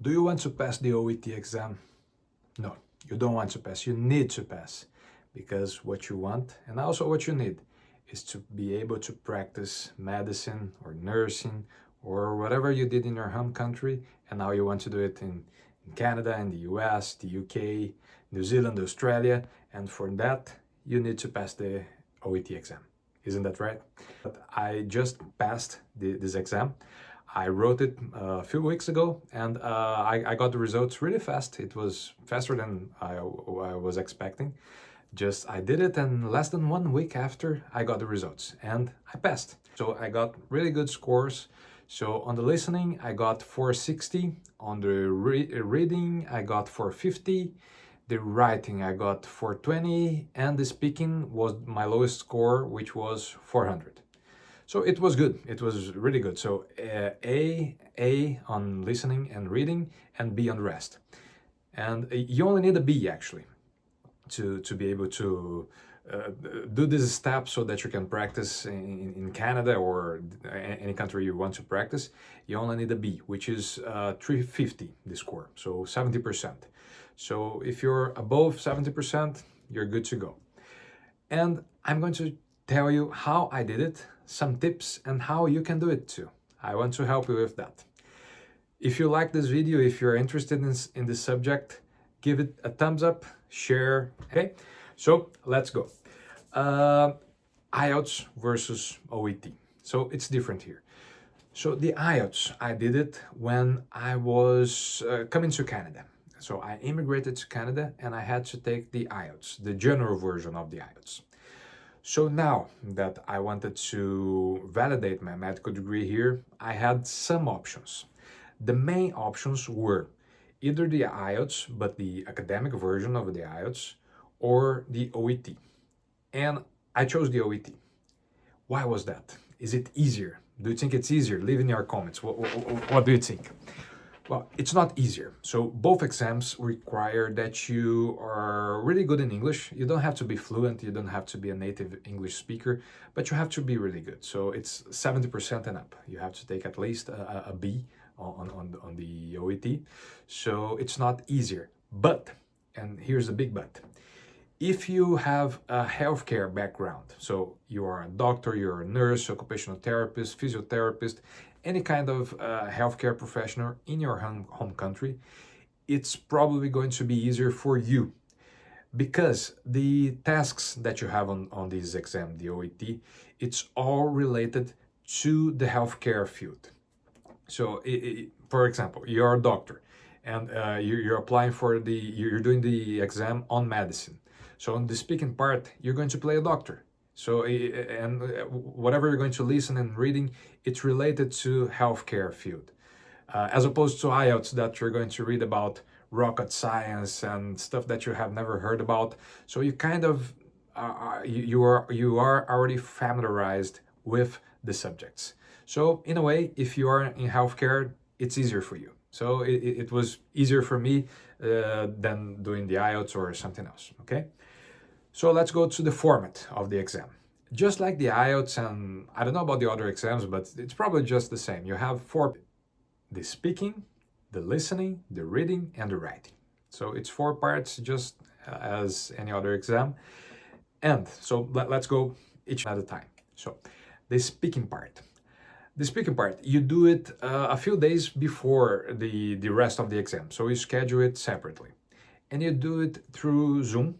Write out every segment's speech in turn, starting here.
Do you want to pass the OET exam? No, you don't want to pass. You need to pass, because what you want and also what you need is to be able to practice medicine or nursing or whatever you did in your home country, and now you want to do it in Canada, in the US, the UK, New Zealand, Australia, and for that you need to pass the OET exam. Isn't that right? But I just passed this exam. I wrote it a few weeks ago, and I got the results really fast. It was faster than I was expecting. Just I did it, and less than 1 week after I got the results, and I passed. So I got really good scores. So on the listening, I got 460. On the reading, I got 450. The writing, I got 420, and the speaking was my lowest score, which was 400. So it was good. It was really good. So A on listening and reading, and B on the rest. And you only need a B actually to be able to do this step so that you can practice in Canada or any country you want to practice. You only need a B, which is 350, the score, so 70%. So if you're above 70%, you're good to go. And I'm going to tell you how I did it, some tips, and how you can do it too. I want to help you with that. If you like this video, if you're interested in this subject, give it a thumbs up, share, okay? So let's go. IELTS versus OET. So it's different here. So the IELTS, I did it when I was coming to Canada. So I immigrated to Canada and I had to take the IELTS, the general version of the IELTS. So now that I wanted to validate my medical degree here, I had some options. The main options were either the IELTS, but the academic version of the IELTS, or the OET. And I chose the OET. Why was that? Is it easier? Do you think it's easier? Leave in your comments. What do you think? Well, it's not easier. So both exams require that you are really good in English. You don't have to be fluent, you don't have to be a native English speaker, but you have to be really good. So it's 70% and up. You have to take at least a B on the OET. So it's not easier. But, and here's the big but, if you have a healthcare background, so you are a doctor, you're a nurse, occupational therapist, physiotherapist, any kind of healthcare professional in your home country, it's probably going to be easier for you, because the tasks that you have on this exam, the OET, it's all related to the healthcare field. So, for example, you're a doctor and you're applying for you're doing the exam on medicine. So on the speaking part, you're going to play a doctor. So, and whatever you're going to listen and reading, it's related to healthcare field. As opposed to IELTS, that you're going to read about rocket science and stuff that you have never heard about. So you kind of, you are already familiarized with the subjects. So in a way, if you are in healthcare, it's easier for you. So it was easier for me than doing the IELTS or something else, okay? So let's go to the format of the exam. Just like the IELTS, and I don't know about the other exams, but it's probably just the same. You have four: the speaking, the listening, the reading, and the writing. So it's 4 parts, just as any other exam. And so let's go each at a time. So the speaking part. The speaking part, you do it a few days before the rest of the exam. So you schedule it separately. And you do it through Zoom.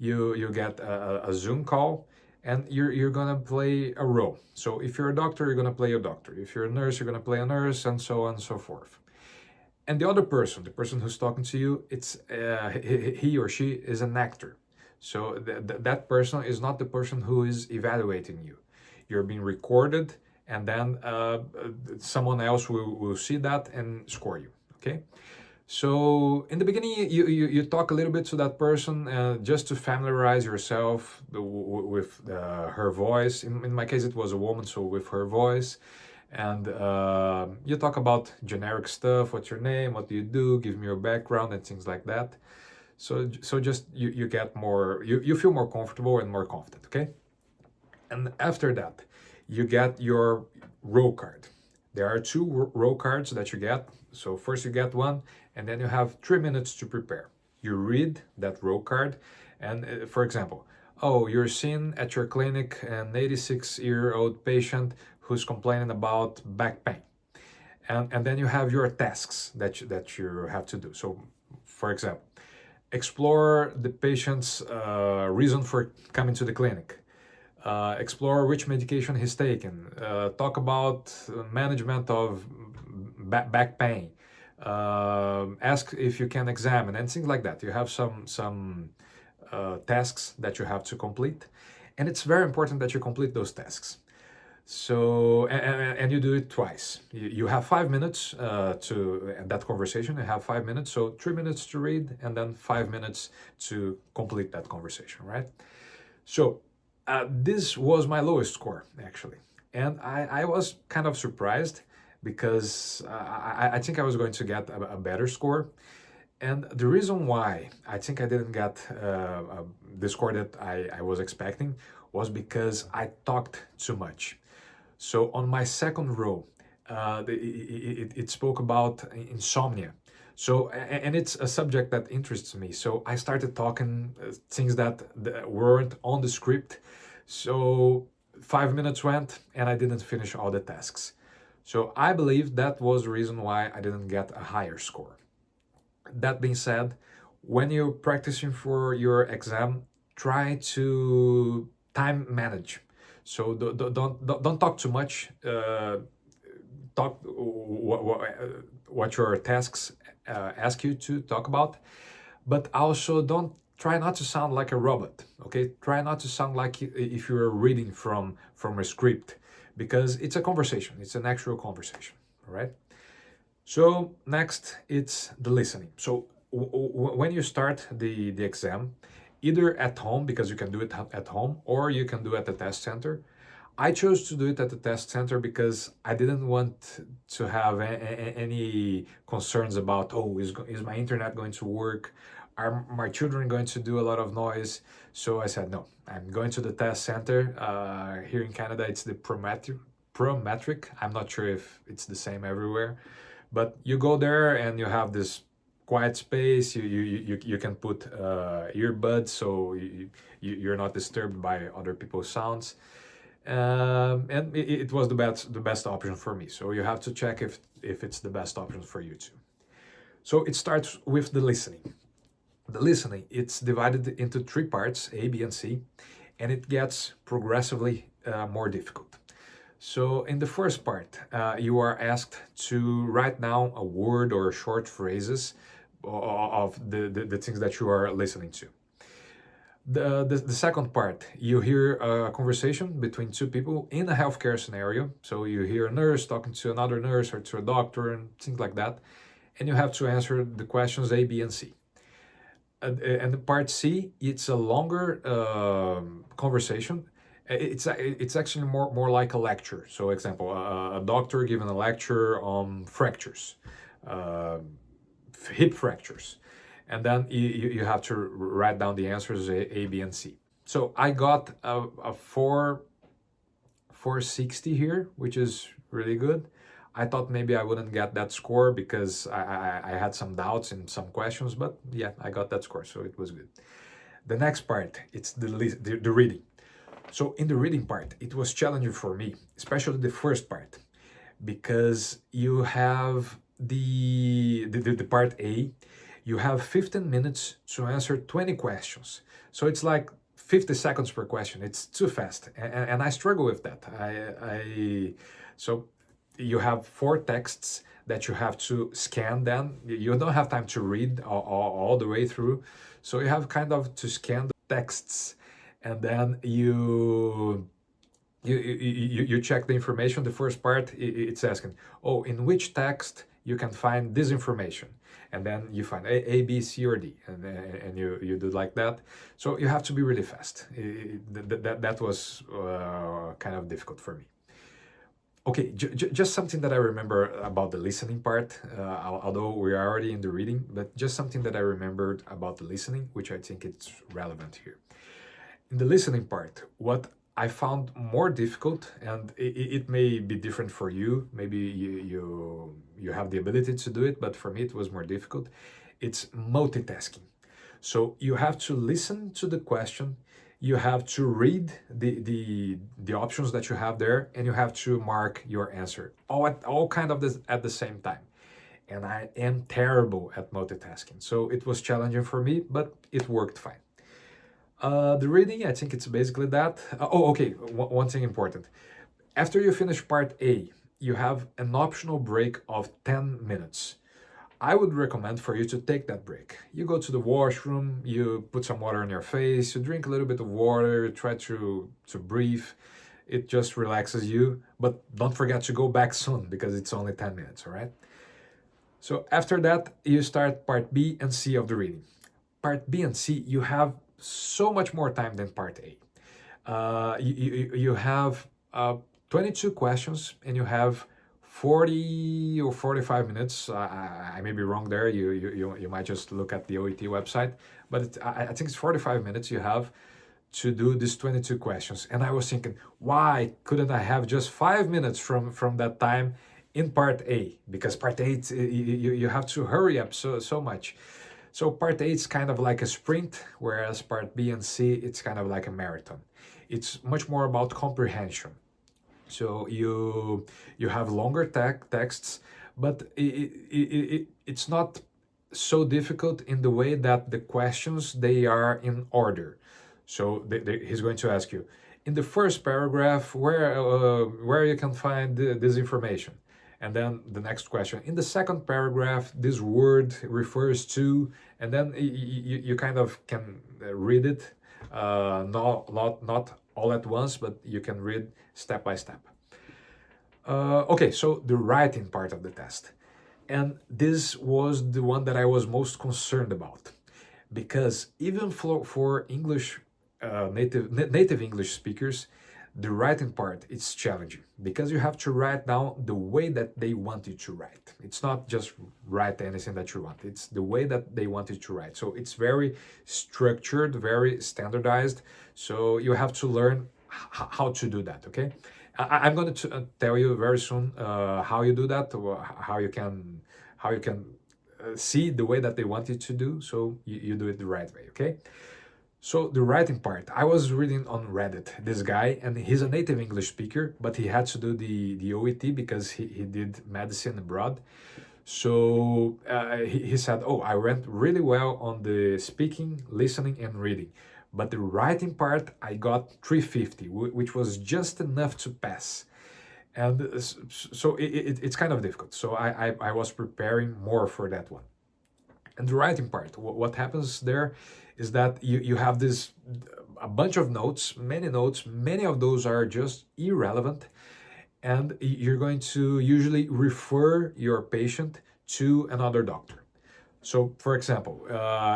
You get a Zoom call, and you're gonna play a role. So if you're a doctor, you're gonna play a doctor. If you're a nurse, you're gonna play a nurse, and so on and so forth. And the other person, the person who's talking to you, it's he or she is an actor. So that person is not the person who is evaluating you. You're being recorded, and then someone else will see that and score you, okay? So in the beginning, you talk a little bit to that person just to familiarize yourself with her voice. In my case, it was a woman, so with her voice. And you talk about generic stuff. What's your name? What do you do? Give me your background and things like that. So just you get more, you feel more comfortable and more confident, okay? And after that, you get your role card. There are two row cards that you get. So first you get one, and then you have 3 minutes to prepare. You read that row card, and for example, oh, you're seeing at your clinic an 86-year-old patient who's complaining about back pain. And then you have your tasks that you have to do. So, for example, explore the patient's reason for coming to the clinic. Explore which medication he's taking. Talk about management of back pain. Ask if you can examine and things like that. You have some tasks that you have to complete, and it's very important that you complete those tasks. So, and you do it twice. You have 5 minutes to that conversation. You have 5 minutes, so 3 minutes to read, and then 5 minutes to complete that conversation, right? So, this was my lowest score actually, and I was kind of surprised because I think I was going to get a better score. And the reason why I think I didn't get the score that I was expecting was because I talked too much. So on my second row, it spoke about insomnia. So, and it's a subject that interests me. So I started talking things that weren't on the script. So 5 minutes went and I didn't finish all the tasks. So I believe that was the reason why I didn't get a higher score. That being said, when you're practicing for your exam, try to time manage. So don't talk too much. Talk what your tasks ask you to talk about, but also don't try not to sound like a robot. Okay, try not to sound like if you're reading from a script, because it's a conversation. It's an actual conversation. All right. So next, it's the listening. So when you start the exam, either at home, because you can do it at home, or you can do it at the test center. I chose to do it at the test center because I didn't want to have any concerns about, oh, is my internet going to work? Are my children going to do a lot of noise? So I said, no, I'm going to the test center. Here in Canada, it's the Prometric. I'm not sure if it's the same everywhere. But you go there and you have this quiet space. You can put earbuds, so you're not disturbed by other people's sounds. And it was the best option for me. So you have to check if it's the best option for you too. So it starts with the listening. The listening, it's divided into 3 parts, A, B, and C, and it gets progressively more difficult. So in the first part, you are asked to write down a word or short phrases of the things that you are listening to. The second part, you hear a conversation between 2 people in a healthcare scenario. So you hear a nurse talking to another nurse or to a doctor and things like that. And you have to answer the questions A, B, and C. And the part C, it's a longer conversation. It's actually more like a lecture. So, example, a doctor giving a lecture on fractures, hip fractures, and then you have to write down the answers A, B, and C. So I got a 460 here, which is really good. I thought maybe I wouldn't get that score because I had some doubts in some questions, but yeah, I got that score, so it was good. The next part, it's the reading. So in the reading part, it was challenging for me, especially the first part, because you have the part A, you have 15 minutes to answer 20 questions. So it's like 50 seconds per question. It's too fast, and I struggle with that. So you have 4 texts that you have to scan. Then you don't have time to read all the way through, so you have kind of to scan the texts, and then you check the information. The first part, it's asking, oh, in which text you can find this information, and then you find A, B, C, or D, and you do like that. So you have to be really fast. That was kind of difficult for me. Okay, just something that I remember about the listening part, although we are already in the reading, but just something that I remembered about the listening, which I think it's relevant here. In the listening part, what I found more difficult, and it may be different for you. Maybe you have the ability to do it, but for me it was more difficult. It's multitasking. So you have to listen to the question, you have to read the options that you have there, and you have to mark your answer all kind of this at the same time. And I am terrible at multitasking, so it was challenging for me, but it worked fine. The reading, I think it's basically that. Okay, one thing important. After you finish part A, you have an optional break of 10 minutes. I would recommend for you to take that break. You go to the washroom, you put some water on your face, you drink a little bit of water, try to breathe. It just relaxes you, but don't forget to go back soon because it's only 10 minutes, all right? So after that, you start part B and C of the reading. Part B and C, you have so much more time than part A. You have 22 questions and you have 40 or 45 minutes. I may be wrong there. You might just look at the OET website, but I think it's 45 minutes you have to do these 22 questions. And I was thinking, why couldn't I have just 5 minutes from that time in part A? Because part A, you have to hurry up so much. So part A is kind of like a sprint, whereas part B and C, it's kind of like a marathon. It's much more about comprehension. So you have longer texts, but it's not so difficult in the way that the questions, they are in order. So he's going to ask you, in the first paragraph, where you can find this information. And then the next question, in the second paragraph, this word refers to, and then you kind of can read it, not all at once, but you can read step by step. Okay, so the writing part of the test. And this was the one that I was most concerned about, because even for English, native English speakers, the writing part is challenging because you have to write down the way that they want you to write. It's not just write anything that you want, it's the way that they want you to write. So it's very structured, very standardized. So you have to learn how to do that, okay? I'm going to tell you very soon how you do that, or how you can see the way that they want you to do, so you do it the right way, okay? So the writing part, I was reading on Reddit, this guy, and he's a native English speaker, but he had to do the OET because he did medicine abroad. So he said, oh, I went really well on the speaking, listening, and reading. But the writing part, I got 350, which was just enough to pass. And so it's kind of difficult. So I was preparing more for that one. And the writing part, what happens there is that you have this a bunch of notes, many of those are just irrelevant, and you're going to usually refer your patient to another doctor. So, for example,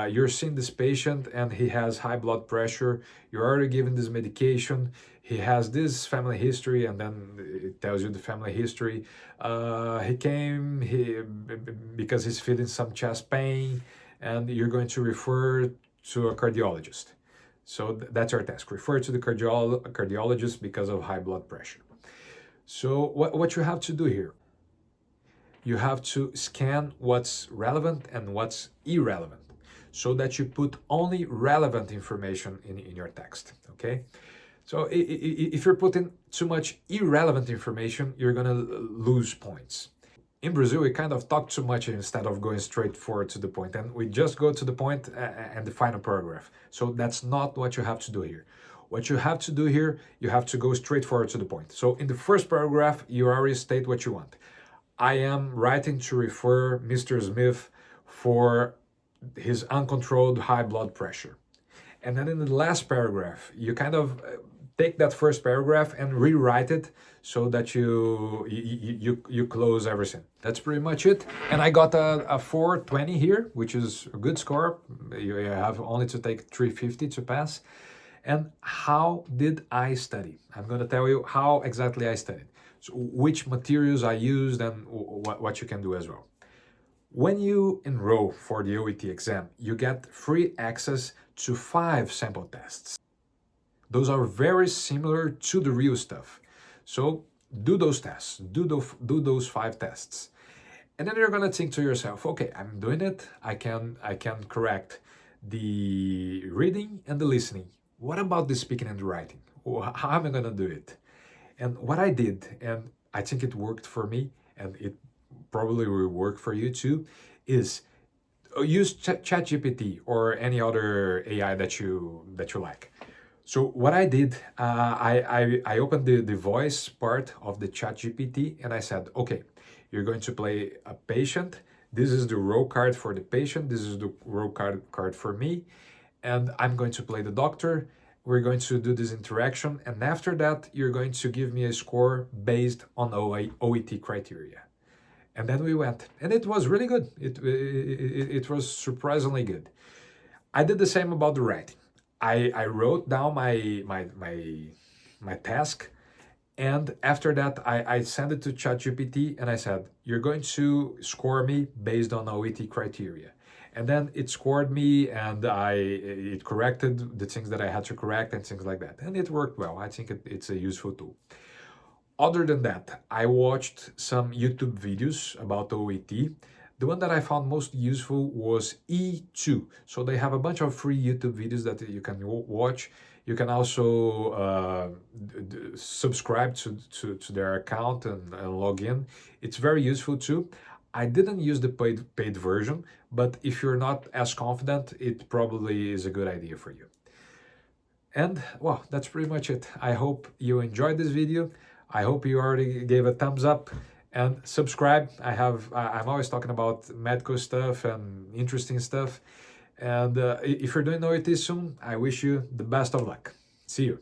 you're seeing this patient and he has high blood pressure, you're already giving this medication, he has this family history, and then it tells you the family history. He came because he's feeling some chest pain, and you're going to refer to a cardiologist. So that's our task, refer to the cardiologist because of high blood pressure. So what you have to do here, you have to scan what's relevant and what's irrelevant so that you put only relevant information in your text, okay? So if you're putting too much irrelevant information, you're gonna lose points. In Brazil, we kind of talk too much instead of going straight forward to the point, and we just go to the point and the final paragraph. So that's not what you have to do here. What you have to do here, you have to go straight forward to the point. So in the first paragraph, you already state what you want. I am writing to refer Mr. Smith for his uncontrolled high blood pressure. And then in the last paragraph, you kind of take that first paragraph and rewrite it so that you close everything. That's pretty much it. And I got a 420 here, which is a good score. You have only to take 350 to pass. And how did I study? I'm going to tell you how exactly I studied. So which materials I used and what you can do as well. When you enroll for the OET exam, you get free access to 5 sample tests. Those are very similar to the real stuff. So do those tests, do those 5 tests. And then you're gonna think to yourself, okay, I'm doing it. I can correct the reading and the listening. What about the speaking and the writing? How am I gonna do it? And what I did, and I think it worked for me, and it probably will work for you too, is use ChatGPT or any other AI that you like. So what I did, I opened the voice part of the ChatGPT and I said, okay, you're going to play a patient. This is the row card for the patient. This is the row card for me. And I'm going to play the doctor. We're going to do this interaction. And after that, you're going to give me a score based on OET criteria. And then we went. And it was really good. It was surprisingly good. I did the same about the writing. I wrote down my task, and after that I sent it to ChatGPT and I said, you're going to score me based on OET criteria. And then it scored me and it corrected the things that I had to correct and things like that. And it worked well. I think it's a useful tool. Other than that, I watched some YouTube videos about OET. The one that I found most useful was E2. So they have a bunch of free YouTube videos that you can watch. You can also subscribe to their account and log in. It's very useful too. I didn't use the paid version, but if you're not as confident, it probably is a good idea for you. And well, that's pretty much it. I hope you enjoyed this video. I hope you already gave a thumbs up and subscribe. I'm always talking about medical stuff and interesting stuff. And if you're doing OET soon, I wish you the best of luck. See you.